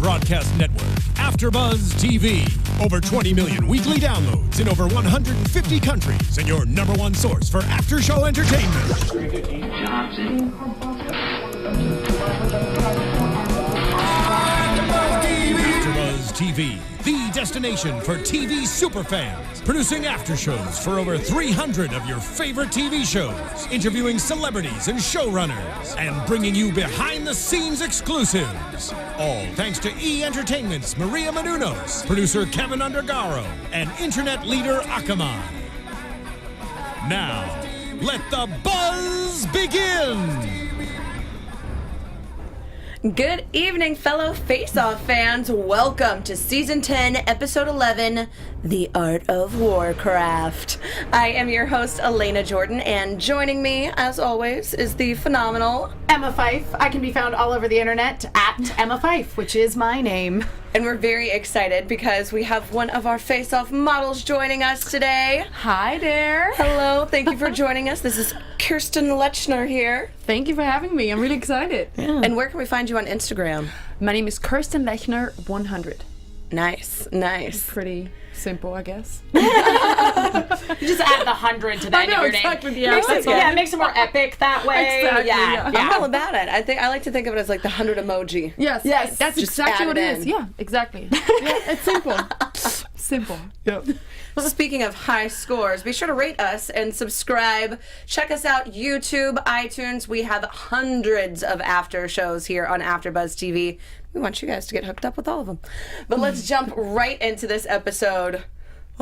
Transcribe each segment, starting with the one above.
broadcast network, Afterbuzz TV. Over 20 million weekly downloads in over 150 countries, and your number one source for after-show entertainment. Afterbuzz TV, the destination for TV superfans, producing aftershows for over 300 of your favorite TV shows, interviewing celebrities and showrunners, and bringing you behind-the-scenes exclusives. All thanks to E! Entertainment's Maria Menounos, producer Kevin Undergaro, and internet leader Akamai. Now, let the buzz begin! Good evening, fellow Face-Off fans. Welcome to Season 10, Episode 11, The Art of Warcraft. I am your host, Elena Jordan, and joining me, as always, is the phenomenal Emma Fife. I can be found all over the internet at Emma Fife, which is my name. And we're very excited because we have one of our Face-Off models joining us today. Hi there. Hello, thank you for joining us. This is Kerstin Lechner here. Thank you for having me. I'm really excited. Yeah. And where can we find you on Instagram? My name is Kerstin Lechner 100. Nice. Pretty simple, I guess. You just add the 100 to the end of your exactly, name. yeah. It makes it more epic that way. Exactly, yeah. I'm all about it. I like to think of it as like the 100 emoji. Yes, that's Just exactly add what it it is. in. Yeah, exactly. Yeah, it's simple. Simple. Yep. Speaking of high scores, be sure to rate us and subscribe. Check us out, YouTube, iTunes. We have hundreds of after shows here on AfterBuzz TV. We want you guys to get hooked up with all of them. But let's jump right into this episode.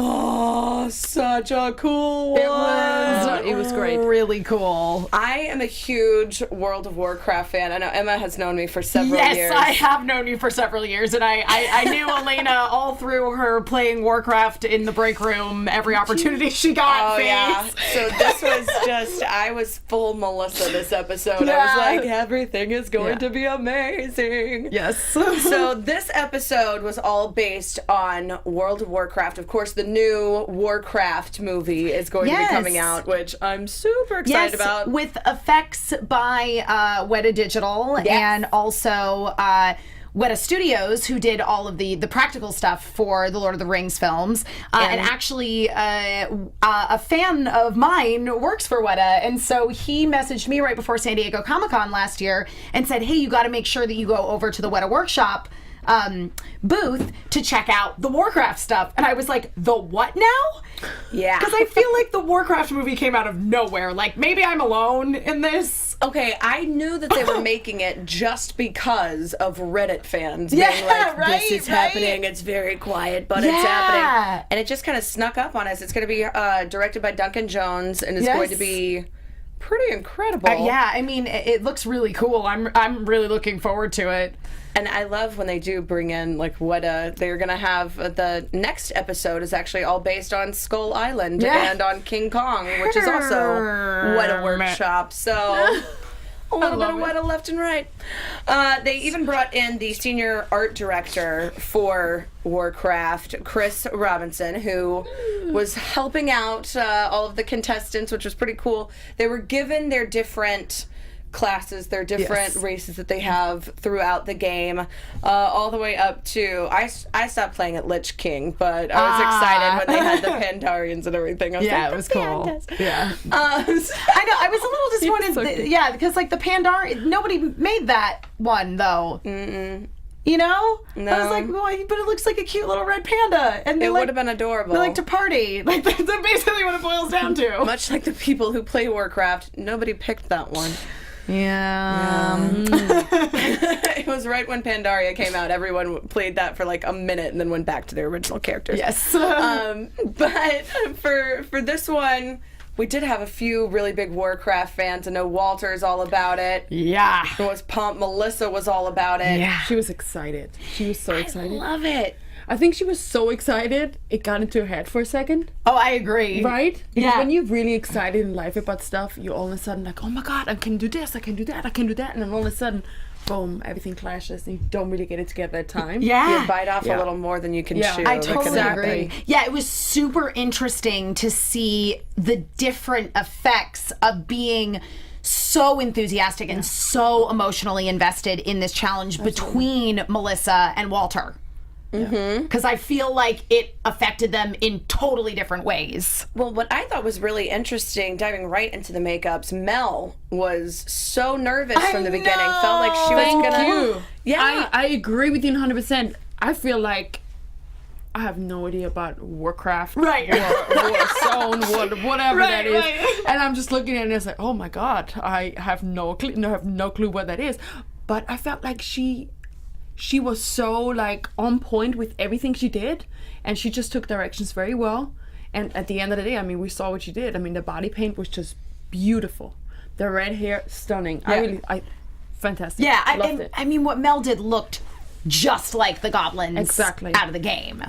Oh, such a cool one. It was great. Really cool. I am a huge World of Warcraft fan. I know Emma has known me for several years. Yes, I have known you for several years, and I knew Elena all through her playing Warcraft in the break room every opportunity she got. Oh, yeah. So this was just, I was full Melissa this episode. Yeah. I was like, everything is going to be amazing. Yes. So this episode was all based on World of Warcraft. Of course, the new Warcraft movie is going to be coming out, which I'm super excited about. With effects by Weta Digital and also Weta Studios, who did all of the practical stuff for the Lord of the Rings films. And actually, a fan of mine works for Weta, and so he messaged me right before San Diego Comic-Con last year and said, hey, you got to make sure that you go over to the Weta Workshop booth to check out the Warcraft stuff. And I was like, the what now? Yeah. Because I feel like the Warcraft movie came out of nowhere. Like, maybe I'm alone in this. Okay, I knew that they were making it just because of Reddit fans being Yeah, like, this is right. happening, it's very quiet, but it's Yeah. happening. And it just kind of snuck up on us. It's going to be directed by Duncan Jones, and it's going to be pretty incredible. Yeah, I mean, it looks really cool. I'm really looking forward to it. And I love when they do bring in, like, Weta. They're going to have the next episode is actually all based on Skull Island and on King Kong, which is also Weta Workshop. So a little bit of Weta left and right. They even brought in the senior art director for Warcraft, Chris Robinson, who was helping out all of the contestants, which was pretty cool. They were given their different classes, their different races that they have throughout the game, all the way up to I stopped playing at Lich King, but I was excited when they had the Pandarians and everything. I was like, it was cool. Pandas. Yeah. I know. I was a little disappointed. So because like the Pandar, nobody made that one though. You know? No. I was like, well, but it looks like a cute little red panda, and It would have been adorable. They like to party. Like that's basically what it boils down to. Much like the people who play Warcraft, nobody picked that one. Yeah. It was right when Pandaria came out. Everyone played that for like a minute and then went back to their original characters. Yes. But for this one, we did have a few really big Warcraft fans. I know Walter is all about it. Yeah. It was pumped. Melissa was all about it. Yeah. She was excited. She was so I excited. love it. I think she was so excited, it got into her head for a second. Oh, I agree. Right? Because Yeah. when you're really excited in life about stuff, you all of a sudden like, oh my god, I can do this, I can do that, I can do that. And then all of a sudden, boom, everything clashes and you don't really get it together at time. Yeah. You bite off a little more than you can chew. I That totally can happen. agree. Yeah, it was super interesting to see the different effects of being so enthusiastic and so emotionally invested in this challenge between Melissa and Walter. Because I feel like it affected them in totally different ways. Well, what I thought was really interesting, diving right into the makeups, Mel was so nervous from the beginning. Felt like she was Thank gonna. you. Yeah, I agree with you 100%. I feel like I have no idea about Warcraft, Right. Warzone, whatever Right, that is, right. and I'm just looking at it and it's like, oh my god, I have no clue what that is. But I felt like she was so like on point with everything she did, and she just took directions very well. And at the end of the day, I mean, we saw what she did. I mean, the body paint was just beautiful. The red hair, stunning. Fantastic. Yeah, Loved it. I mean, what Mel did looked just like the goblins Exactly. out of the game.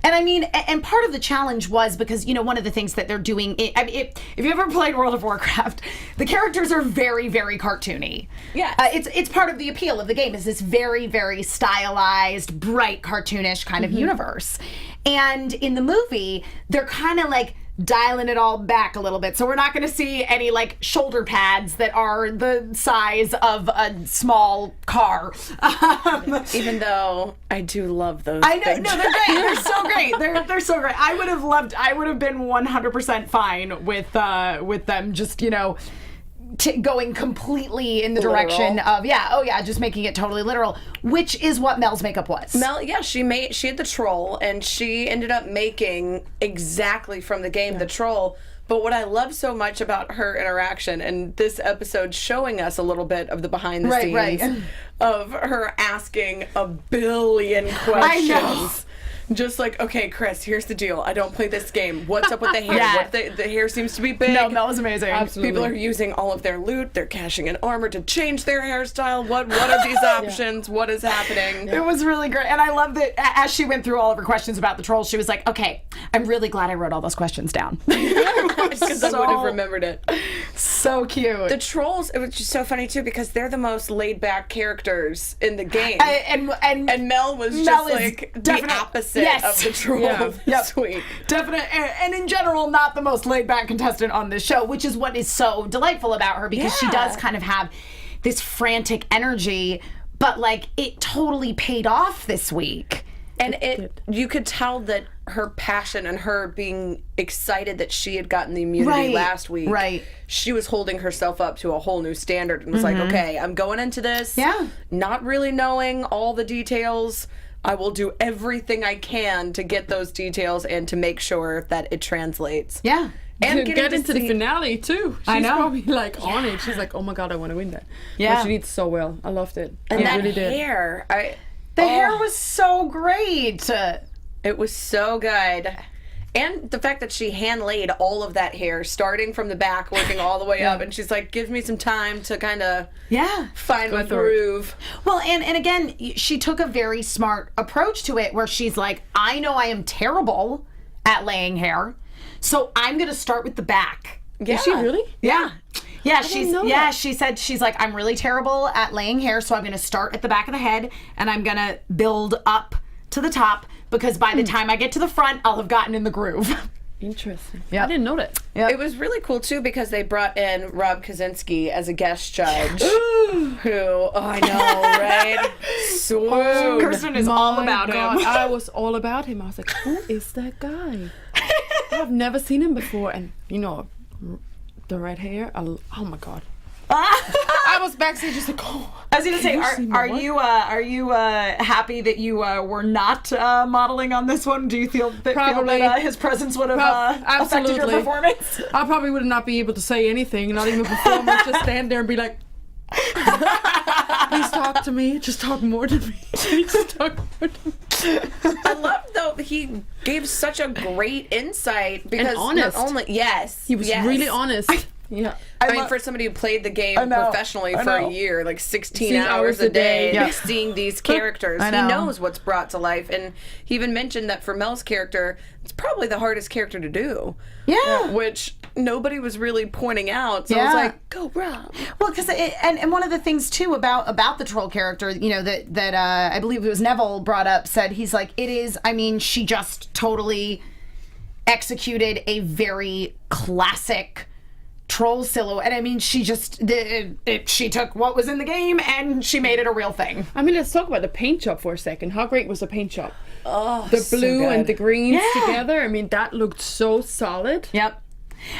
And I mean, and part of the challenge was because, you know, one of the things that they're doing, if you ever played World of Warcraft, the characters are very, very cartoony. Yeah. It's part of the appeal of the game is this very, very stylized, bright, cartoonish kind of universe. And in the movie, they're kind of like dialing it all back a little bit. So we're not going to see any like shoulder pads that are the size of a small car. even though I do love those. I know, things. no, they're great. They're so great. They're so great. I would have been 100% fine with them just, you know, going completely in the direction of just making it totally literal, which is what Mel's makeup was. Mel, yeah, she had the troll, and she ended up making exactly from the game the troll. But what I love so much about her interaction, and this episode showing us a little bit of the behind the scenes of her asking a billion questions. I know. Just like, okay, Chris, here's the deal. I don't play this game. What's up with the hair? What the hair seems to be big. No, Mel was amazing. Absolutely. People are using all of their loot. They're cashing in armor to change their hairstyle. What are these options? What is happening? It was really great. And I love that as she went through all of her questions about the trolls, she was like, okay, I'm really glad I wrote all those questions down. Because I would have remembered it. So cute. The trolls, it was just so funny too because they're the most laid back characters in the game. And Mel was Mel just is like the definite- opposite yes. of the troll Yeah. this week. Definite, and in general, not the most laid back contestant on this show, which is what is so delightful about her because she does kind of have this frantic energy, but like it totally paid off this week. And you could tell that her passion and her being excited that she had gotten the immunity last week. Right. She was holding herself up to a whole new standard and was like, okay, I'm going into this. Yeah. Not really knowing all the details. I will do everything I can to get those details and to make sure that it translates. Yeah. And To getting get to into the see- finale too. She's I know. probably like on it. She's like, oh my god, I want to win that. Yeah. But she did so well. I loved it. And I that really did. hair. The hair was so great. It was so good. And the fact that she hand laid all of that hair, starting from the back, working all the way up, and she's like, give me some time to kind of find my groove. Well, and again, she took a very smart approach to it where she's like, I know I am terrible at laying hair, so I'm going to start with the back. Yeah. Is she really? Yeah. Yeah, know that. she said she's like, I'm really terrible at laying hair, so I'm going to start at the back of the head and I'm going to build up to the top because by the time I get to the front, I'll have gotten in the groove. Interesting. Yep. I didn't know that. It was really cool, too, because they brought in Rob Kaczynski as a guest judge. Who, I know, right? Swoon. Kirsten is all My about God, him. I was all about him. I was like, who is that guy? I've never seen him before. And, you know, the red hair. Oh my God. I was backstage just like, oh. I was going to say, see my are you happy that you were not modeling on this one? Do you feel Probably. that his presence would have affected your absolutely. performance? I probably would not be able to say anything, not even perform. I'd just stand there and be like, please talk to me. Just talk more to me. Please talk more to me. I love, though, he gave such a great insight because honest. not only, He was really honest. Yeah. I mean, for somebody who played the game know. professionally I for know. a year, like 16 16 hours a day, Yeah. seeing these characters, I he know. knows what's brought to life. And he even mentioned that for Mel's character, it's probably the hardest character to do. Yeah. Which nobody was really pointing out. So I Yeah. was like, go, Rob. Well, because and one of the things too about the troll character, you know, that I believe it was Neville brought up, said he's like, it is. I mean, she just totally executed a very classic troll silhouette. I mean, she just she took what was in the game and she made it a real thing. I mean, let's talk about the paint job for a second. How great was the paint job? Oh, The so blue and good. the greens together. I mean, that looked so solid. Yep.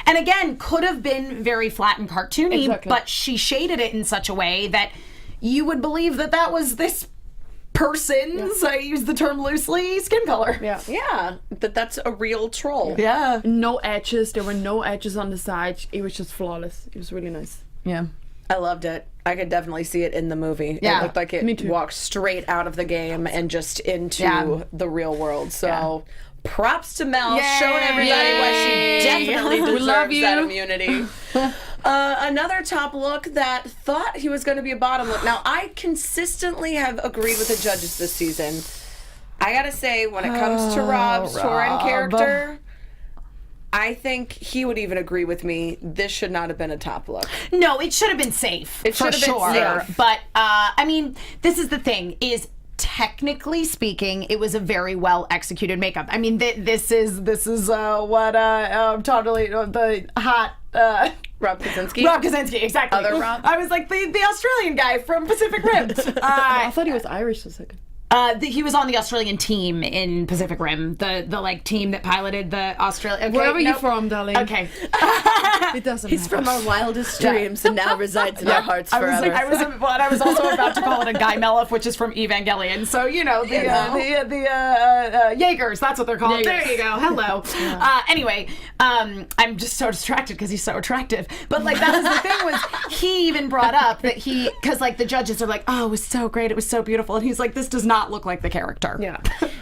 And again, could have been very flat and cartoony, Exactly. but she shaded it in such a way that you would believe that that was this person's, I use the term loosely, skin color. Yeah. Yeah, that's a real troll. Yeah. No edges. There were no edges on the sides. It was just flawless. It was really nice. Yeah. I loved it. I could definitely see it in the movie. Yeah. It looked like Me it too. walked straight out of the game and just into Yeah. the real world. So props to Mel, Yay. showing everybody why she definitely We deserves love you. that immunity. Another top look that thought he was going to be a bottom look. Now, I consistently have agreed with the judges this season. I gotta say, when it comes to Rob's Torin character, I think he would even agree with me. This should not have been a top look. No, it should have been safe. It for should have been sure. safe. But I mean, this is the thing: is technically speaking, it was a very well executed makeup. I mean, this is what totally the hot. Rob Kaczynski. Rob Kaczynski, exactly. Other Rob? I was like the Australian guy from Pacific Rim. I thought he was Irish for a second. He was on the Australian team in Pacific Rim, the like team that piloted the Australia. Okay, Wherever you nope. from, darling. Okay. It doesn't He's matter. from our wildest dreams and now resides in our hearts forever. I was also about to call it a Guy Melif, which is from Evangelion. So the Jaegers, that's what they're called. Jaegers. There you go. Hello. Anyway, I'm just so distracted because he's so attractive. But like that was the thing was he even brought up that because like the judges are like, oh, it was so great, it was so beautiful, and he's like, this does not look like the character. Yeah.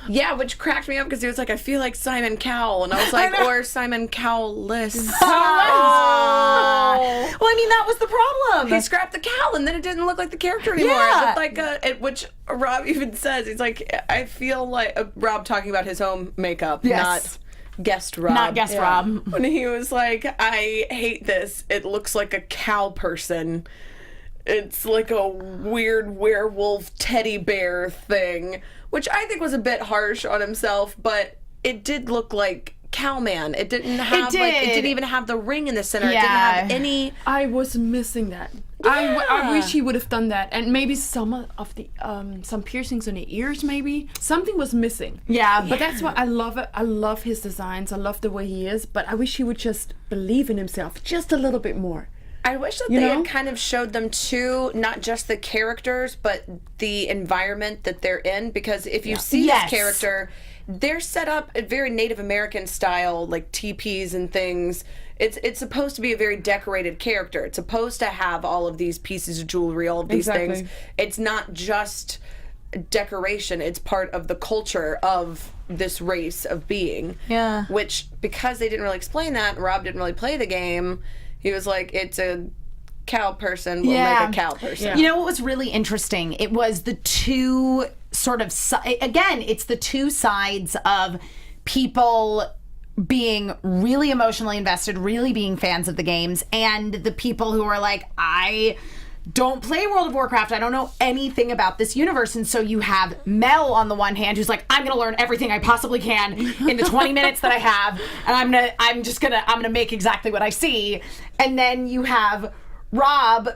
Yeah, which cracked me up because he was like, I feel like Simon Cowell. And I was like, or Simon Cowell-less. Oh. Well, I mean, that was the problem. He scrapped the cowl and then it didn't look like the character anymore. Yeah. It looked like which Rob even says, he's like, I feel like Rob talking about his own makeup, Yes. not guest Rob. Not guest Rob. When he was like, I hate this. It looks like a cow person. It's like a weird werewolf teddy bear thing, which I think was a bit harsh on himself, but it did look like Cowman. It didn't have it didn't even have the ring in the center. It didn't have any. I was missing that. I wish he would have done that, and maybe some of the some piercings on the ears. Maybe something was missing. Yeah, But that's why I love it. I love his designs. I love the way he is. But I wish he would just believe in himself just a little bit more. I wish that You they know? had kind of showed them too, not just the characters, but the environment that they're in. Because if you see Yes. this character, they're set up a very Native American style, like teepees and things. It's supposed to be a very decorated character. It's supposed to have all of these pieces of jewelry, all of these Exactly. things. It's not just decoration. It's part of the culture of this race of being. Yeah. Which, because they didn't really explain that, Rob didn't really play the game. He was like, it's a cow person, we'll make a cow person. Yeah. You know what was really interesting? It was the two sort of, again, it's the two sides of people being really emotionally invested, really being fans of the games, and the people who are like, I don't play World of Warcraft. I don't know anything about this universe. And so you have Mel on the one hand, who's like, I'm going to learn everything I possibly can in the 20 minutes that I have, and I'm going to make exactly what I see. And then you have Rob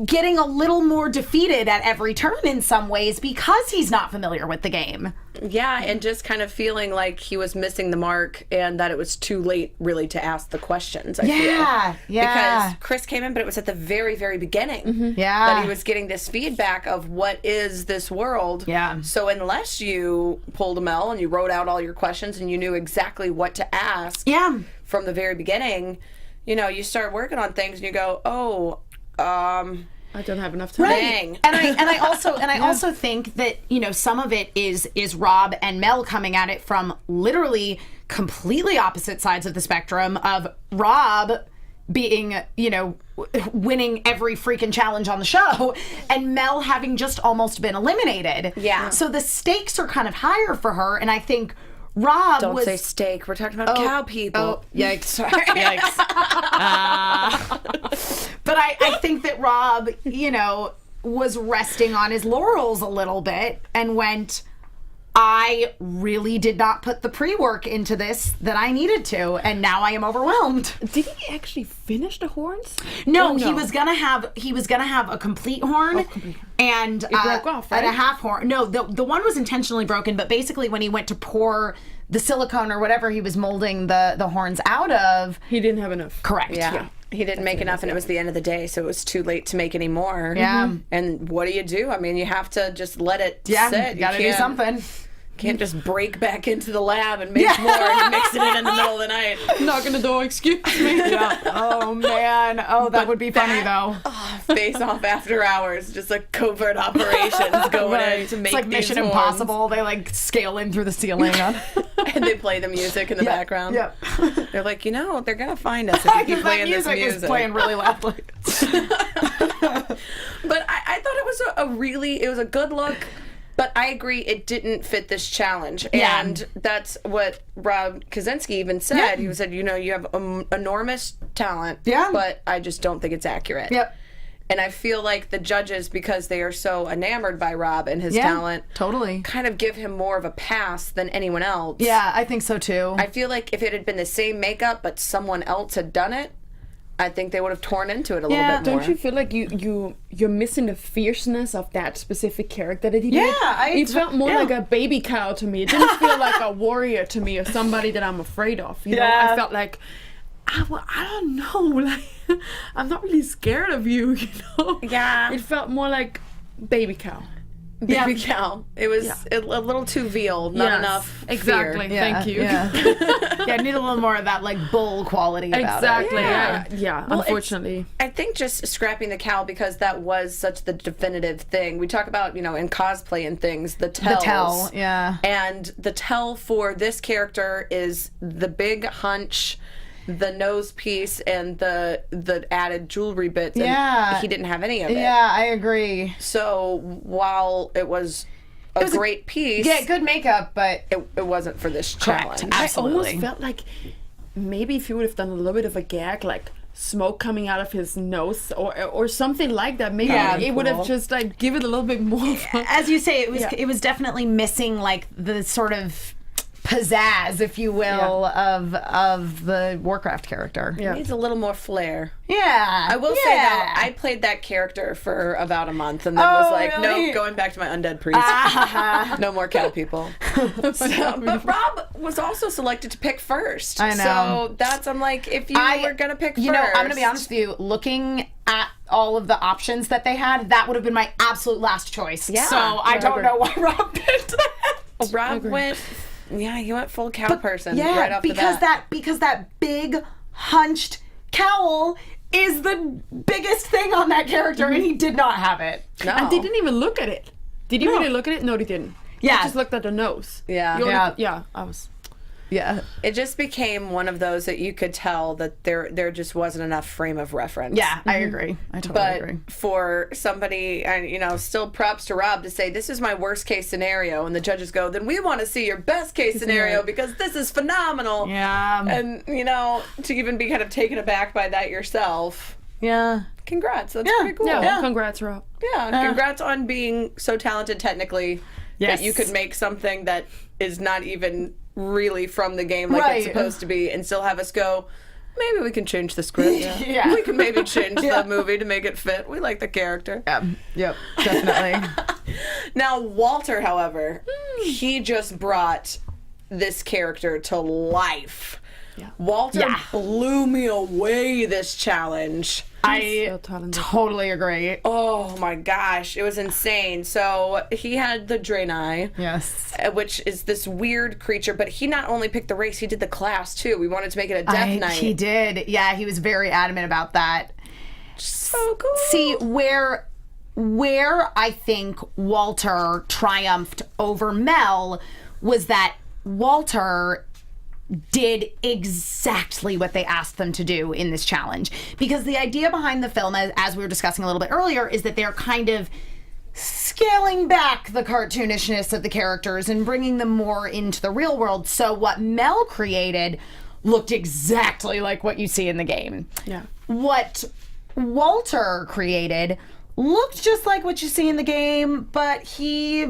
getting a little more defeated at every turn in some ways because he's not familiar with the game. Yeah, and just kind of feeling like he was missing the mark and that it was too late really to ask the questions, I feel. Because Chris came in, but it was at the very, very beginning that he was getting this feedback of what is this world. Yeah. So unless you pulled a Mel and you wrote out all your questions and you knew exactly what to ask from the very beginning, you know, you start working on things and you go, I don't have enough time. dang. And I also think that, you know, some of it is Rob and Mel coming at it from literally completely opposite sides of the spectrum, of Rob being, you know, winning every freaking challenge on the show, and Mel having just almost been eliminated. Yeah. So the stakes are kind of higher for her, and I think Rob Don't was... say steak. We're talking about cow people. Oh, yikes. Sorry. Yikes. But I think that Rob, you know, was resting on his laurels a little bit and went, I really did not put the pre-work into this that I needed to, and now I am overwhelmed. Did he actually finish the horns? No, he was gonna have a complete horn, and it broke off, right? and a half horn. No, the one was intentionally broken, but basically when he went to pour the silicone or whatever he was molding the horns out of, He didn't have enough. correct. Yeah. He didn't make enough, and it was the end of the day, so it was too late to make any more. Yeah. And what do? I mean, you have to just let it Yeah, sit. you gotta do can't- something. Can't just break back into the lab and make more and you're mixing it in the middle of the night. Knock on the door, excuse me. Yeah. Oh man. Oh, that would be funny though. Face off after hours, just like covert operations going in to make It's like these Mission horns. Impossible. They like scale in through the ceiling. And they play the music in the background. Yep. They're like, they're gonna find us if you keep Because that playing this music music. is playing really loudly. But I thought it was it was a good look. But I agree, it didn't fit this challenge. Yeah. And that's what Rob Kaczynski even said. Yeah. He said, you have enormous talent, Yeah. but I just don't think it's accurate. Yep. And I feel like the judges, because they are so enamored by Rob and his talent, Totally. kind of give him more of a pass than anyone else. Yeah, I think so too. I feel like if it had been the same makeup, but someone else had done it, I think they would have torn into it a little bit more. Don't you feel like you're missing the fierceness of that specific character that he Yeah, did? It felt more like a baby cow to me. It didn't feel like a warrior to me or somebody that I'm afraid of. You know, I felt like I don't know, like I'm not really scared of you. You know? Yeah. It felt more like baby cow. Baby cow. It was a little too veal, not Yes, enough exactly. fear. Thank you. Yeah. Yeah, I need a little more of that like bull quality about Exactly. it. Yeah. Well, Unfortunately. I think just scrapping the cow because that was such the definitive thing. We talk about, in cosplay and things, the tells. The tell, yeah. And the tell for this character is the big hunch, the nose piece, and the added jewelry bits. And Yeah. he didn't have any of it. Yeah, I agree. So while it was a great piece, Yeah, good makeup, but it wasn't for this Correct. challenge. I almost felt like maybe if he would have done a little bit of a gag, like smoke coming out of his nose or something like that, maybe it would have just like given a little bit more. as you say, it was definitely missing like the sort of pizzazz, if you will, of the Warcraft character. Yeah. It needs a little more flair. Yeah. I will say though, I played that character for about a month and then was like, really? nope, going back to my undead priest. No more cow people. But Rob was also selected to pick first. I know. So I'm like, if you were gonna pick first, I'm gonna be honest with you, looking at all of the options that they had, that would have been my absolute last choice. Yeah. So I don't know why Rob picked that. Rob went. Yeah, he went full cow person right off because the bat. because that big hunched cowl is the biggest thing on that character, and he did not have it. No. And they didn't even look at it. Did you really look at it? No, they didn't. Yeah. They just looked at the nose. Yeah. I was. Yeah. It just became one of those that you could tell that there just wasn't enough frame of reference. Yeah, I agree. I totally But agree. for somebody, and still props to Rob to say, this is my worst case scenario. And the judges go, then we want to see your best case scenario because this is phenomenal. Yeah. And, to even be kind of taken aback by that yourself, Yeah. congrats. That's pretty cool. Yeah. Congrats, Rob. Yeah, congrats on being so talented technically Yes. that you could make something that is not even really from the game like it's Right. supposed to be and still have us go, maybe we can change the script. Yeah. We can maybe change the movie to make it fit. We like the character. Yep. Definitely. Now, Walter, however, he just brought this character to life. Yeah. Walter Yeah. blew me away this challenge. I so talented. totally agree. Oh my gosh, it was insane. So he had the Draenei, Yes. which is this weird creature, but he not only picked the race, he did the class too. We wanted to make it a Death Knight. He did. Yeah, he was very adamant about that. So cool. See, where I think Walter triumphed over Mel was that Walter did exactly what they asked them to do in this challenge. Because the idea behind the film, as we were discussing a little bit earlier, is that they're kind of scaling back the cartoonishness of the characters and bringing them more into the real world. So what Mel created looked exactly like what you see in the game. Yeah. What Walter created looked just like what you see in the game, but he,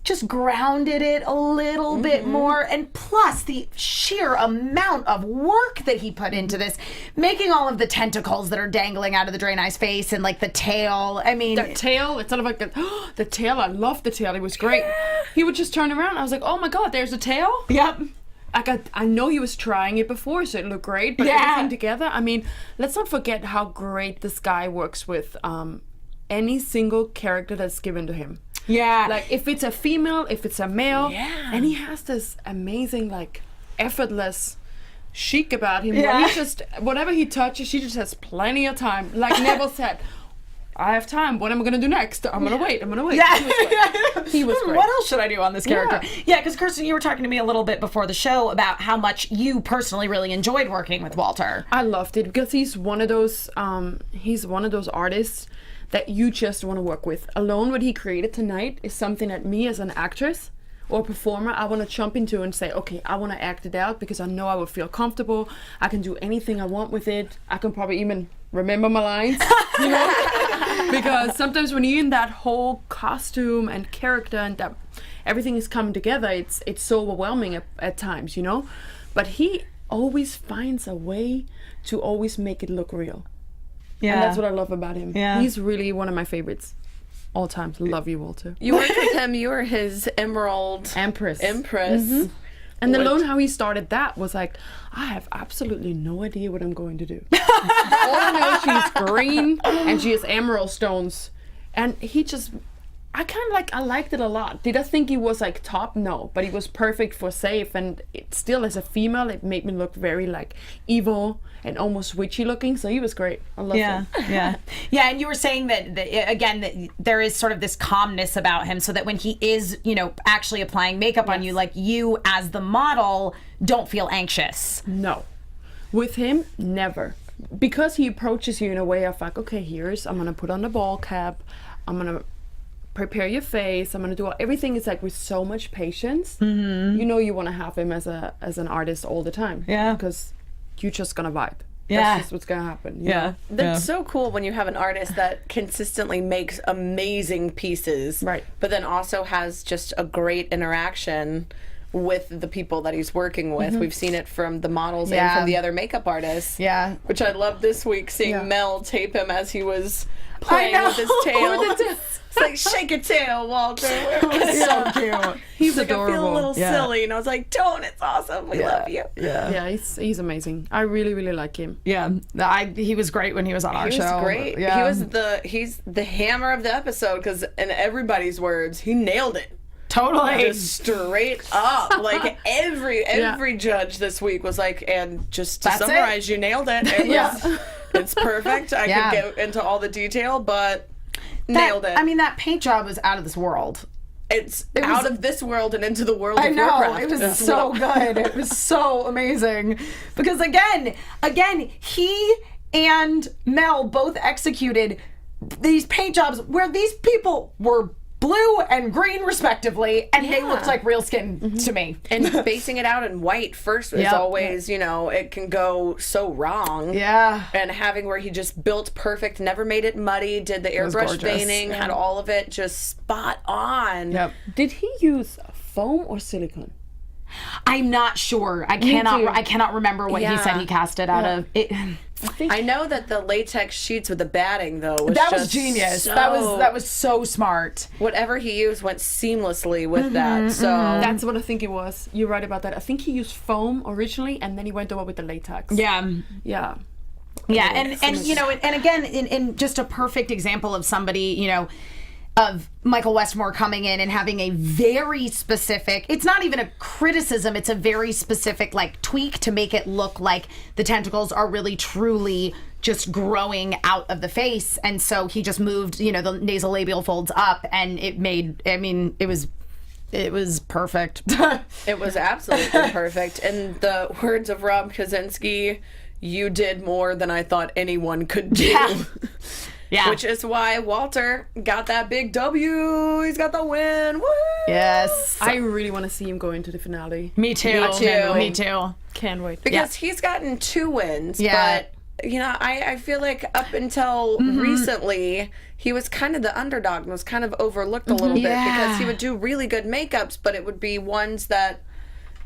just grounded it a little bit more, and plus the sheer amount of work that he put into this, making all of the tentacles that are dangling out of the Draenei's face and like the tail. I mean, the tail, it's sort of like the tail. I loved the tail. It was great. He would just turn around. I was like, oh my god, there's a tail. Yep. I know he was trying it before, so it looked great. But everything together, I mean, let's not forget how great this guy works with any single character that's given to him. Yeah. Like, if it's a female, if it's a male. Yeah. And he has this amazing, like, effortless chic about him. Yeah. Where he just, whatever he touches, she just has plenty of time. Like Neville said, I have time. What am I going to do next? I'm going to wait. Yeah. He was great. What else should I do on this character? Yeah, because Kerstin, you were talking to me a little bit before the show about how much you personally really enjoyed working with Walter. I loved it because he's one of those artists that you just want to work with. Alone, what he created tonight is something that me as an actress or performer, I want to jump into and say, okay, I want to act it out because I know I will feel comfortable. I can do anything I want with it. I can probably even remember my lines, you know? Because sometimes when you're in that whole costume and character and that everything is coming together, it's so overwhelming at times, you know? But he always finds a way to always make it look real. Yeah. And that's what I love about him. Yeah. He's really one of my favorites all time. Love you, Walter. You worked with him. You were his Emerald Empress. Mm-hmm. And alone how he started that was like, I have absolutely no idea what I'm going to do. All I know, she's green and she has emerald stones. And he just, I liked it a lot. Did I think he was like top? No, but he was perfect for safe. And it still, as a female, it made me look very like evil and almost witchy looking. So he was great. I loved him. Yeah. And you were saying that there is sort of this calmness about him, so that when he is, you know, actually applying makeup on you, like you as the model don't feel anxious. No. With him, never. Because he approaches you in a way of like, okay, I'm going to put on the ball cap. I'm going to prepare your face. I'm gonna do everything. Is like with so much patience. Mm-hmm. You know, you want to have him as an artist all the time. Yeah, because you're just gonna vibe. Yeah, that's just what's gonna happen. Yeah, that's so cool when you have an artist that consistently makes amazing pieces, right? But then also has just a great interaction with the people that he's working with. Mm-hmm. We've seen it from the models and from the other makeup artists. Yeah, which I love this week seeing Mel tape him as he was playing with his tail. It's like, shake your tail, Walter. It's so cute. He's like, adorable. I feel a little silly, and I was like, don't, it's awesome. We love you. Yeah, he's amazing. I really, really like him. Yeah, he was great when he was on our show. He was great. Yeah. He's the hammer of the episode, because in everybody's words, he nailed it. Totally. Just straight up. Like every judge this week was like, and just to summarize, you nailed it. It's perfect. I could get into all the detail, but nailed it. I mean, that paint job was out of this world. It out of this world and into the world of Warcraft. It was so good. It was so amazing. Because again, he and Mel both executed these paint jobs where these people were blue and green respectively, and they looked like real skin to me. And basing it out in white first is always, you know, it can go so wrong. Yeah. And having where he just built perfect, never made it muddy, did the airbrush veining, had all of it just spot on. Yep. Did he use foam or silicone? I'm not sure. I cannot remember what he said he cast it out of. I know that the latex sheets with the batting though was genius. That was so smart. Whatever he used went seamlessly with that. So that's what I think it was. You're right about that. I think he used foam originally, and then he went over with the latex. Yeah. And you know, and again, in just a perfect example of somebody, you know, of Michael Westmore coming in and having a very specific, it's not even a criticism, it's a very specific like tweak to make it look like the tentacles are really truly just growing out of the face. And so he just moved, you know, the nasolabial folds up, and it made, I mean, it was perfect. It was absolutely perfect. In the words of Rob Kaczynski, you did more than I thought anyone could do. Yeah. Which is why Walter got that big W. He's got the win. Woo! Yes. I really want to see him go into the finale. Me too. Me too. Can't wait. Because he's gotten 2 wins, but you know, I feel like up until recently, he was kind of the underdog and was kind of overlooked a little bit because he would do really good makeups, but it would be ones that,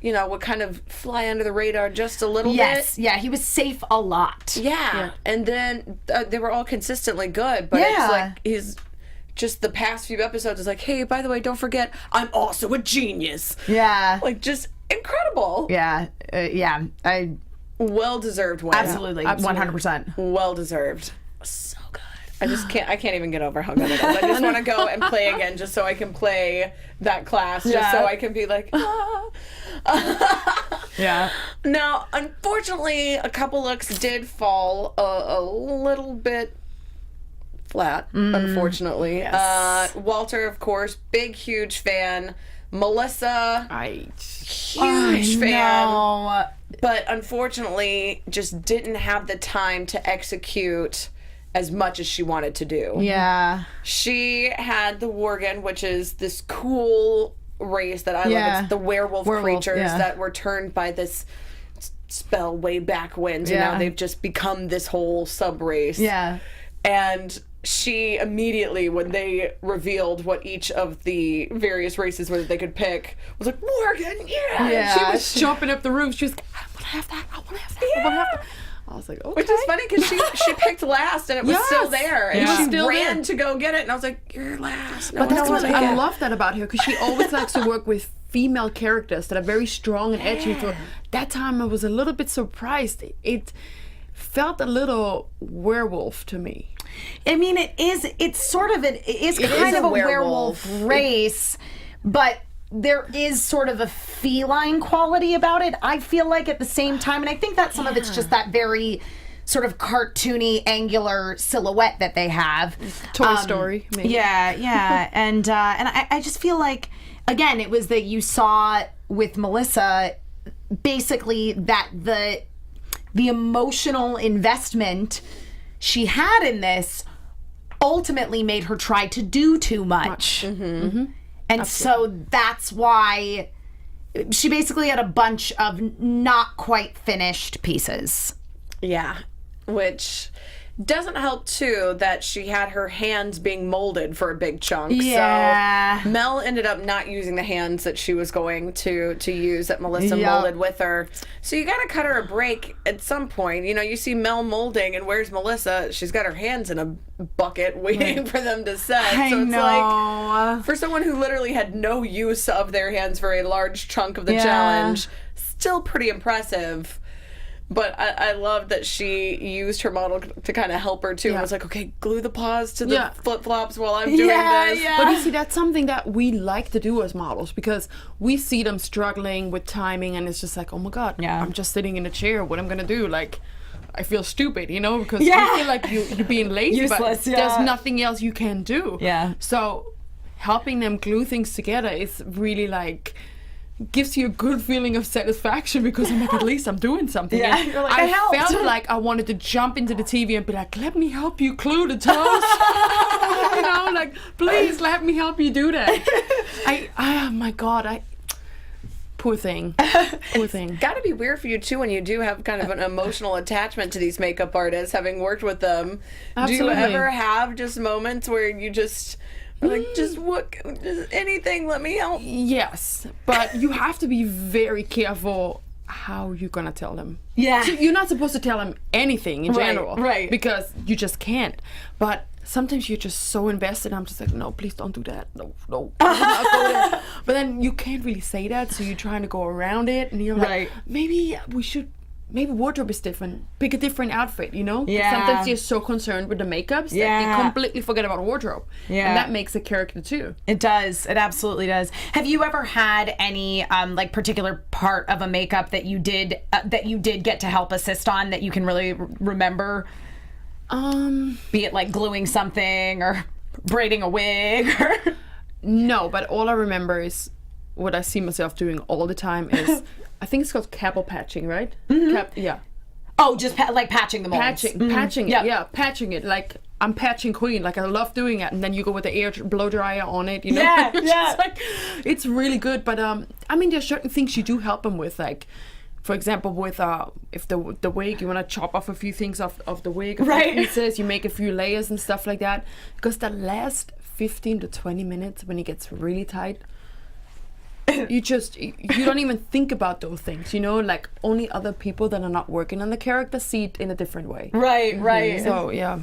you know, would kind of fly under the radar just a little bit. Yeah, he was safe a lot. Yeah. And then they were all consistently good, but it's like he's just the past few episodes is like, hey, by the way, don't forget, I'm also a genius. Yeah. Like, just incredible. Yeah. Well-deserved win. Absolutely. 100%. Well-deserved. So good. I can't even get over how good it is. I just want to go and play again just so I can play that class, just so I can be like, Yeah. Now, unfortunately, a couple looks did fall a little bit flat, unfortunately. Yes. Walter, of course, big, huge fan. Melissa, huge fan. No. But unfortunately, just didn't have the time to execute as much as she wanted to do. Yeah. She had the Worgen, which is this cool race that I love. It's the werewolf creatures that were turned by this spell way back when. So now they've just become this whole sub-race. Yeah. And she immediately, when they revealed what each of the various races were that they could pick, was like, Morgan, She was jumping up the roof. She was like, I want to have that. I want to have that. I want to have that. I was like, okay. Which is funny because she picked last and it was still there. And she still ran there. to go get it. And I was like, you're last. No But that's one's what gonna I take it. love that about her, because she always likes to work with female characters that are very strong and edgy. So that time I was a little bit surprised. It felt a little werewolf to me. I mean, it is kind of a werewolf race, but there is sort of a feline quality about it, I feel like, at the same time. And I think that some of it's just that very sort of cartoony, angular silhouette that they have. Toy Story, maybe. Yeah. And I just feel like, again, it was that you saw with Melissa, basically, that the emotional investment she had in this ultimately made her try to do too much. And so that's why she basically had a bunch of not quite finished pieces. Yeah, which doesn't help too that she had her hands being molded for a big chunk. Yeah. So Mel ended up not using the hands that she was going to use that Melissa molded with her. So you got to cut her a break at some point. You know, you see Mel molding, and where's Melissa? She's got her hands in a bucket waiting for them to set. So it's like, for someone who literally had no use of their hands for a large chunk of the challenge, still pretty impressive. But I love that she used her model to kind of help her too. And was like, okay, glue the paws to the flip-flops while I'm doing this. But you see, that's something that we like to do as models, because we see them struggling with timing, and it's just like, oh my God, I'm just sitting in a chair. What I'm going to do? Like, I feel stupid, you know, because you feel like you're being lazy, useless, but there's nothing else you can do. Yeah. So helping them glue things together is really like, gives you a good feeling of satisfaction, because I'm like, at least I'm doing something. Yeah. And Like, I felt like I wanted to jump into the TV and be like, let me help you glue the toes. You know, like, please let me help you do that. Oh my God, poor thing. Poor thing. Gotta be weird for you too when you do have kind of an emotional attachment to these makeup artists, having worked with them. Absolutely. Do you ever have just moments where you just like, just anything, let me help? Yes, but you have to be very careful how you're gonna tell them. Yeah. So you're not supposed to tell them anything in general. Right. Because you just can't. But sometimes you're just so invested. I'm just like, no, please don't do that. No, I will not go there. But then you can't really say that, so you're trying to go around it, and you're like, maybe wardrobe is different. Pick a different outfit, you know? Yeah. Sometimes you're so concerned with the makeups that they completely forget about wardrobe. Yeah. And that makes a character too. It does. It absolutely does. Have you ever had any like particular part of a makeup that you did get to help assist on that you can really remember? Be it like gluing something or braiding a wig or... No, but all I remember is what I see myself doing all the time is, I think it's called capo patching, right? Yeah. Oh, just like patching the molds. Patching it. Yeah, patching it. Like, I'm patching queen. Like, I love doing it. And then you go with the air blow dryer on it, you know? Yeah. Like, it's really good. But, I mean, there's certain things you do help them with. Like, for example, with if the wig, you want to chop off a few things of the wig, Right. pieces, you make a few layers and stuff like that. Because the last 15 to 20 minutes, when it gets really tight, you don't even think about those things, you know, like only other people that are not working on the character see it in a different way. Right. So yeah.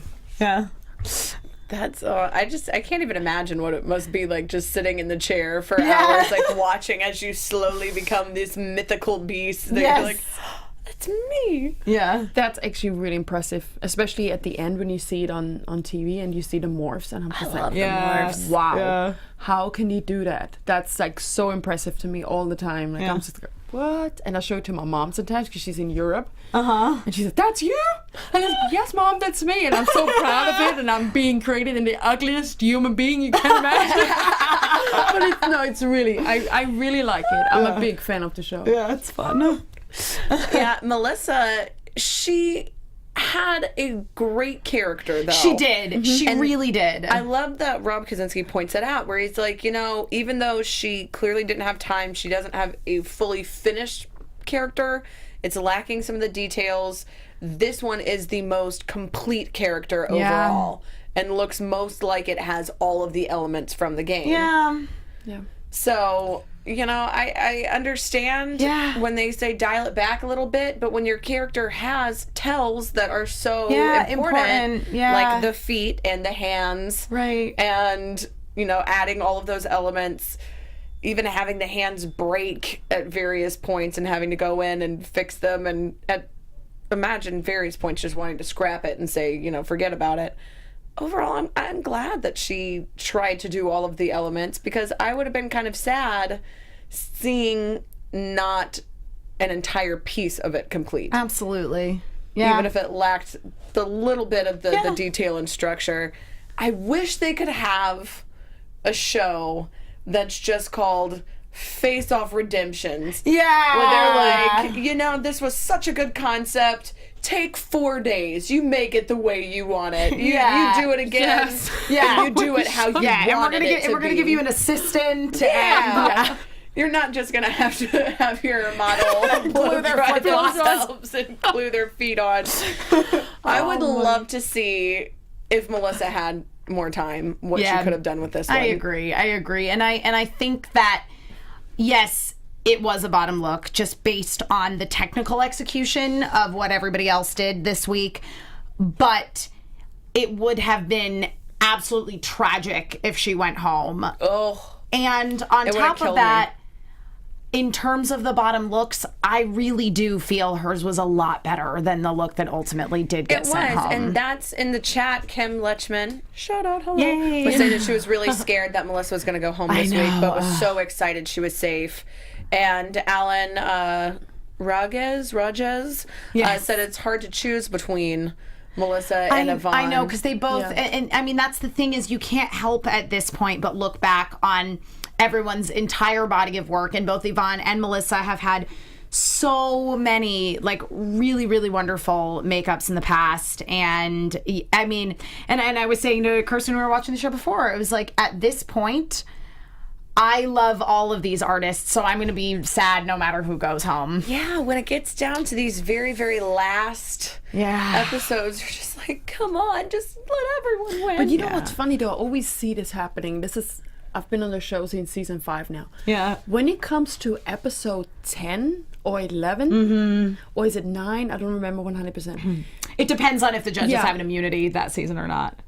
That's I can't even imagine what it must be like just sitting in the chair for hours, like watching as you slowly become this mythical beast that you're like, that's me. Yeah. That's actually really impressive, especially at the end when you see it on TV and you see the morphs, and I'm just like, Yes. wow, Yeah. how can he do that? That's like so impressive to me all the time. Like I'm just like, what? And I show it to my mom sometimes because she's in Europe. And she's like, that's you? And I'm like, yes, mom, that's me. And I'm so proud of it, and I'm being created in the ugliest human being you can imagine. But it's really, I really like it. I'm a big fan of the show. Yeah, it's fun. Yeah, Melissa, she had a great character, though. She did. She really did. I love that Rob Kaczynski points it out, where he's like, you know, even though she clearly didn't have time, she doesn't have a fully finished character. It's lacking some of the details. This one is the most complete character overall, and looks most like it has all of the elements from the game. Yeah. So, you know, I understand when they say dial it back a little bit, but when your character has tells that are so important, like the feet and the hands, Right. and, you know, adding all of those elements, even having the hands break at various points and having to go in and fix them, and imagine various points just wanting to scrap it and say, you know, forget about it. Overall, I'm glad that she tried to do all of the elements, because I would have been kind of sad seeing not an entire piece of it complete. Absolutely. Yeah. Even if it lacked the little bit of the detail and structure. I wish they could have a show that's just called Face Off Redemptions. Yeah. Where they're like, you know, this was such a good concept. Take 4 days. You make it the way you want it. You do it again. Yes. And you do it how you want it to be. We're gonna give you an assistant. You're not just gonna have to have your model blow dry themselves and glue their feet on. I would love to see if Melissa had more time, what she could have done with this one. I agree, and I think that yes, it was a bottom look just based on the technical execution of what everybody else did this week, but it would have been absolutely tragic if she went home. Oh, and on top of that, in terms of the bottom looks, I really do feel hers was a lot better than the look that ultimately did get sent home. And that's in the chat. Kim Lechman, shout out, hello, Yay. was saying that she was really scared that Melissa was going to go home this week, but was so excited she was safe. And Alan Rages said it's hard to choose between Melissa and Yvonne. I know, because they both, and I mean, that's the thing, is you can't help at this point but look back on everyone's entire body of work, and both Yvonne and Melissa have had so many like really, really wonderful makeups in the past. And I mean, and I was saying to Kirsten, we were watching the show before, it was like, at this point, I love all of these artists, so I'm going to be sad no matter who goes home. Yeah, when it gets down to these very, very last episodes, you're just like, come on, just let everyone win. But you know what's funny though? I always see this happening. I've been on the show since season 5 now. Yeah. When it comes to episode 10 or 11, or is it 9? I don't remember 100%. It depends on if the judges have an immunity that season or not.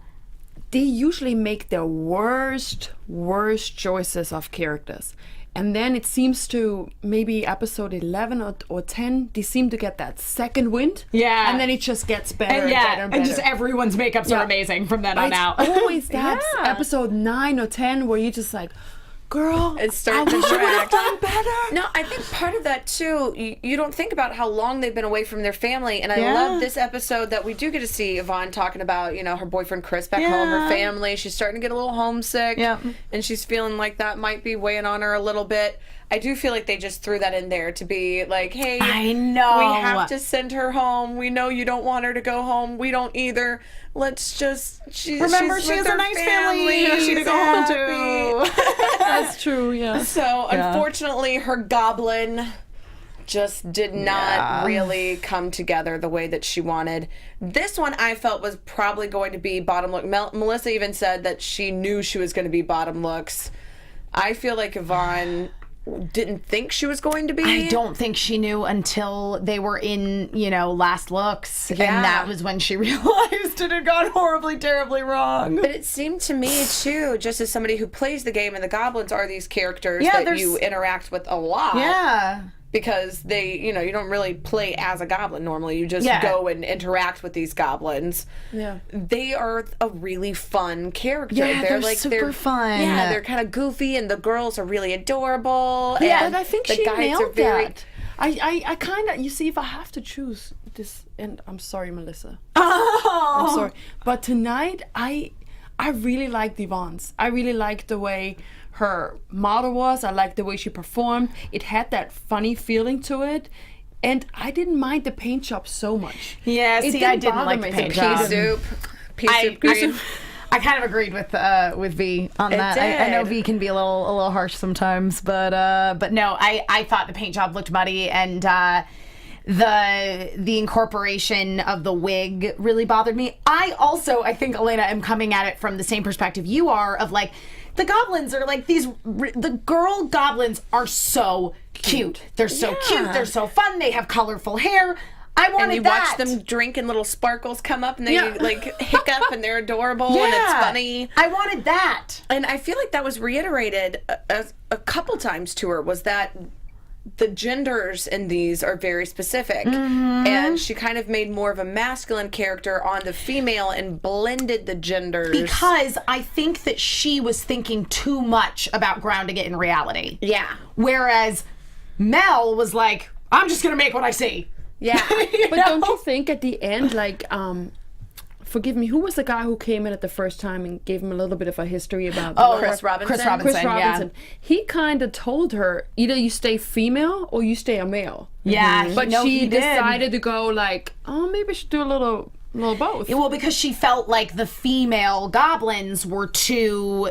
They usually make the worst choices of characters. And then it seems to, maybe episode 11 or 10, they seem to get that second wind. Yeah. And then it just gets better and yeah, better and better. and just everyone's makeups are amazing from then on out. It's always that episode 9 or 10 where you just like, girl, it's starting to I would drag. have done better. No, I think part of that too, you don't think about how long they've been away from their family, and I love this episode that we do get to see Yvonne talking about, you know, her boyfriend Chris back home, her family. She's starting to get a little homesick, and she's feeling like that might be weighing on her a little bit. I do feel like they just threw that in there to be like, hey, I know, we have to send her home. We know you don't want her to go home. We don't either. Let's just remember she has a nice family to go home to. That's true, yeah. So unfortunately, her goblin just did not really come together the way that she wanted. This one I felt was probably going to be bottom look. Melissa even said that she knew she was going to be bottom looks. I feel like Yvonne didn't think she was going to be. I don't think she knew until they were in, last looks. And that was when she realized it had gone horribly, terribly wrong. But it seemed to me, too, just as somebody who plays the game, and the goblins are these characters that you interact with a lot. Yeah. Because they, you don't really play as a goblin normally. You just go and interact with these goblins. Yeah. They are a really fun character. Yeah, they're super fun. Yeah, they're kind of goofy, and the girls are really adorable. Yeah, and but I think the she guys nailed are very, that. I kind of, you see, if I have to choose this, and I'm sorry, Melissa. Oh. I'm sorry. But tonight, I really liked Yvonne's. I really liked the way her model was. I liked the way she performed. It had that funny feeling to it. And I didn't mind the paint job so much. Yeah, I didn't like the paint job. Pea soup green. I kind of agreed with V on that. I know V can be a little harsh sometimes, but no, I thought the paint job looked muddy, and the incorporation of the wig really bothered me. I think, Elena, am coming at it from the same perspective you are, of like, the goblins are like the girl goblins are so cute. They're so cute. They're so fun. They have colorful hair. I wanted and you that. watch them drink and little sparkles come up and they like hiccup and they're adorable and it's funny. I wanted that. And I feel like that was reiterated a couple times to her, was that the genders in these are very specific. And she kind of made more of a masculine character on the female and blended the genders. Because I think that she was thinking too much about grounding it in reality. Yeah. Whereas Mel was like, I'm just going to make what I see. Yeah. But don't you think at the end, like, forgive me, who was the guy who came in at the first time and gave him a little bit of a history about Chris Robinson. Chris Robinson, yeah. He kind of told her, either you stay female or you stay a male. Yeah. But she decided to go like, oh, maybe I should do a little both. Well, because she felt like the female goblins were too,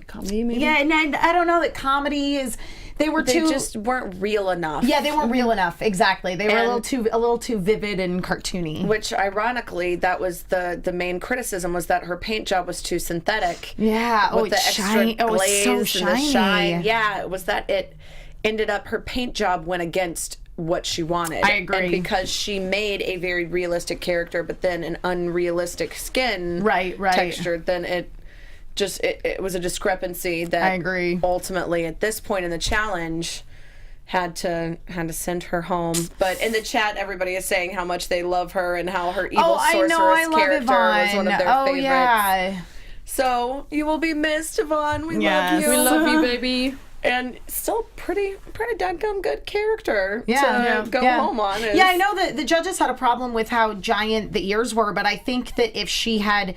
comedy maybe? Yeah, and I don't know that comedy is... They just weren't real enough. Yeah, they weren't real enough. Exactly. They were a little too vivid and cartoony. Which, ironically, that was the main criticism, was that her paint job was too synthetic. Yeah. With the extra glaze so and shiny. the shine. Yeah, it was that it ended up, her paint job went against what she wanted. I agree. And because she made a very realistic character, but then an unrealistic skin texture, then it was a discrepancy that I agree. Ultimately at this point in the challenge had to send her home. But in the chat, everybody is saying how much they love her and how her evil sorceress character was one of their favorites. Yeah. So you will be missed, Yvonne. We love you. We love you, baby. And still pretty dadgum good character to go home on. Yeah, I know that the judges had a problem with how giant the ears were, but I think that if she had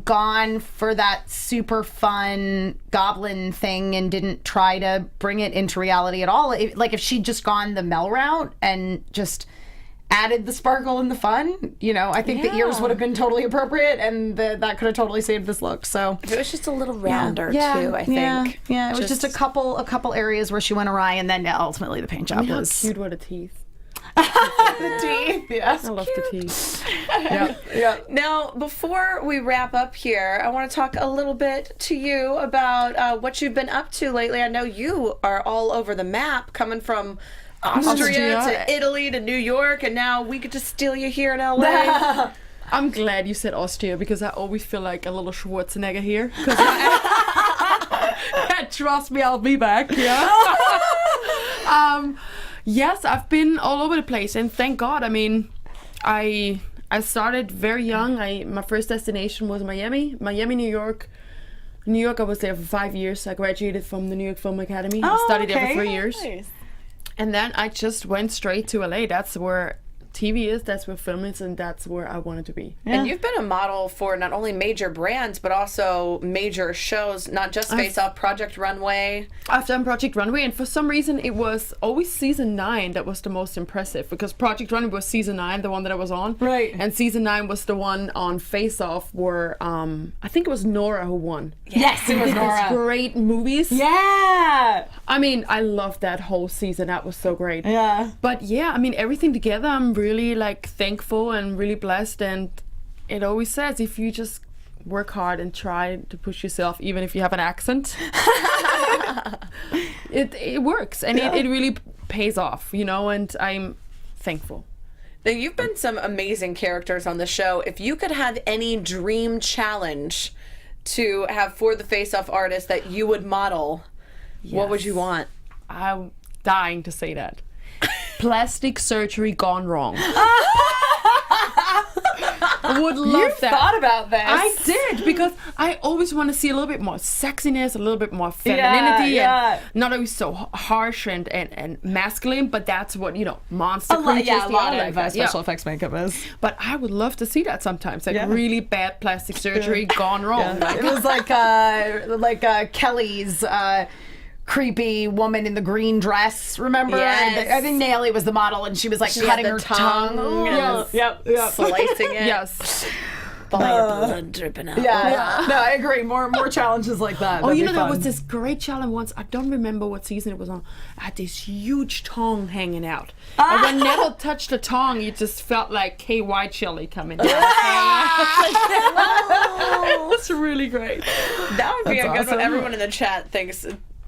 gone for that super fun goblin thing and didn't try to bring it into reality at all, if she'd just gone the Mel route and just added the sparkle and the fun, I think the ears would have been totally appropriate, and that could have totally saved this look. So it was just a little rounder too, I think. Yeah, it was just a couple areas where she went awry, and then ultimately the paint job was cute were the teeth. the teeth, yes. I love the teeth. Yeah. Now, before we wrap up here, I want to talk a little bit to you about what you've been up to lately. I know you are all over the map, coming from Austria to Italy to New York, and now we get to steal you here in LA. I'm glad you said Austria, because I always feel like a little Schwarzenegger here. Trust me, I'll be back. Yeah. Yes, I've been all over the place, and thank God. I mean, I started very young. My first destination was Miami, New York. New York, I was there for 5 years. I graduated from the New York Film Academy. I studied there for 3 years. Nice. And then I just went straight to LA. That's where TV is, that's where film is, and that's where I wanted to be. And you've been a model for not only major brands, but also major shows, not just Face Off, Project Runway. I've done Project Runway, and for some reason it was always season 9 that was the most impressive, because Project Runway was season 9, the one that I was on. Right. And season 9 was the one on Face Off where I think it was Nora who won. Yes, it was Nora. Great movies. Yeah. I mean, I loved that whole season. That was so great. Yeah. But yeah, I mean, everything together, I'm really like thankful and really blessed. And it always says, if you just work hard and try to push yourself, even if you have an accent, it works. And it really pays off, you know, and I'm thankful. Now, you've been some amazing characters on the show. If you could have any dream challenge to have for the Face Off artist that you would model, what would you want? I'm dying to say that. Plastic surgery gone wrong. I would love that. You thought about this. I did, because I always want to see a little bit more sexiness, a little bit more femininity, and not always so harsh and masculine, but that's what, you know, monster creatures. Yeah, a lot of that. special effects makeup is. But I would love to see that sometimes, like really bad plastic surgery gone wrong. Like, It was like Kelly's creepy woman in the green dress, remember? Yes. And I think Nelly was the model, and she was like cutting had her the tongue and Yep. slicing it. yes. Blood dripping out. Yeah. No, I agree. More challenges like that. Oh, That'd you be know, there fun. was this great challenge once. I don't remember what season it was on. I had this huge tongue hanging out. And when Neville touched the tongue, you just felt like KY chili coming down. It was really great. That would be That's a good awesome. one. Everyone in the chat thinks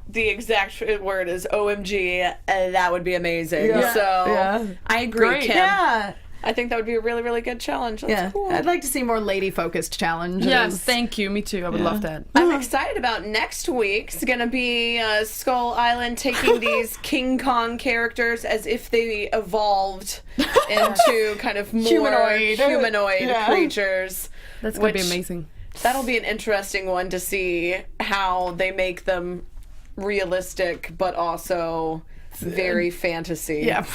the exact word is OMG. That would be amazing. Yeah. So Yeah. I agree, Great. Kim. Yeah. I think that would be a really, really good challenge. That's cool. I'd like to see more lady-focused challenges. Yes, thank you. Me too. I would love that. I'm excited about next week's. Going to be Skull Island taking these King Kong characters as if they evolved into kind of more humanoid creatures. That's going to be which- amazing. That'll be an interesting one to see how they make them realistic, but also very fantasy. Yep.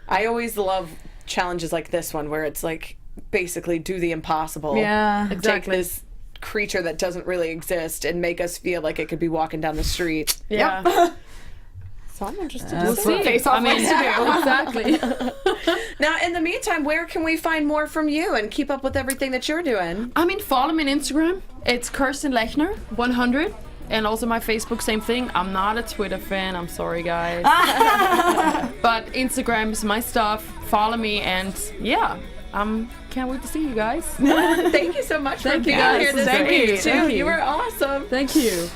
I always love challenges like this one where it's like basically do the impossible. Yeah. Take Exactly. this creature that doesn't really exist and make us feel like it could be walking down the street. Yeah. So I'm interested to That's see. what Face Off likes to do. Exactly. Now, in the meantime, where can we find more from you and keep up with everything that you're doing? I mean, follow me on Instagram. It's Kerstin Lechner 100. And also my Facebook, same thing. I'm not a Twitter fan. I'm sorry, guys. But Instagram is my stuff. Follow me, and yeah, can't wait to see you guys. Thank you so much for being guys. here this Thank week, you. too. Thank You you. were awesome. Thank you.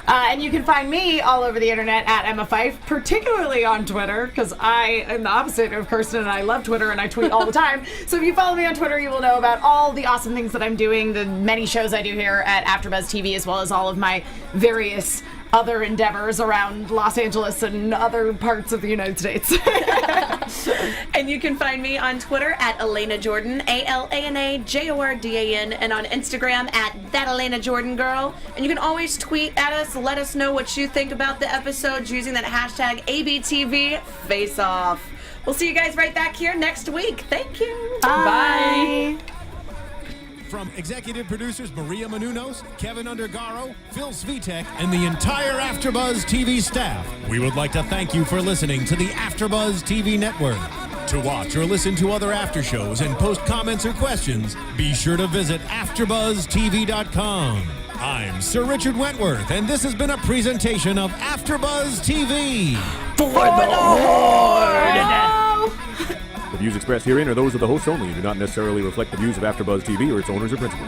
And you can find me all over the internet at Emma Fife, particularly on Twitter, because I am the opposite of Kirsten, and I love Twitter, and I tweet all the time. So if you follow me on Twitter, you will know about all the awesome things that I'm doing, the many shows I do here at Afterbuzz TV, as well as all of my various other endeavors around Los Angeles and other parts of the United States. And you can find me on Twitter at Elena Jordan, ALANAJORDAN, and on Instagram at That Elena Jordan Girl. And you can always tweet at us, let us know what you think about the episodes using that hashtag ABTVFaceOff. We'll see you guys right back here next week. Thank you. Bye. From executive producers Maria Menounos, Kevin Undergaro, Phil Svitek, and the entire Afterbuzz TV staff, we would like to thank you for listening to the Afterbuzz TV network. To watch or listen to other after shows and post comments or questions, be sure to visit AfterbuzzTV.com. I'm Sir Richard Wentworth, and this has been a presentation of Afterbuzz TV. For the Horde! The views expressed herein are those of the hosts only and do not necessarily reflect the views of AfterBuzz TV or its owners or principals.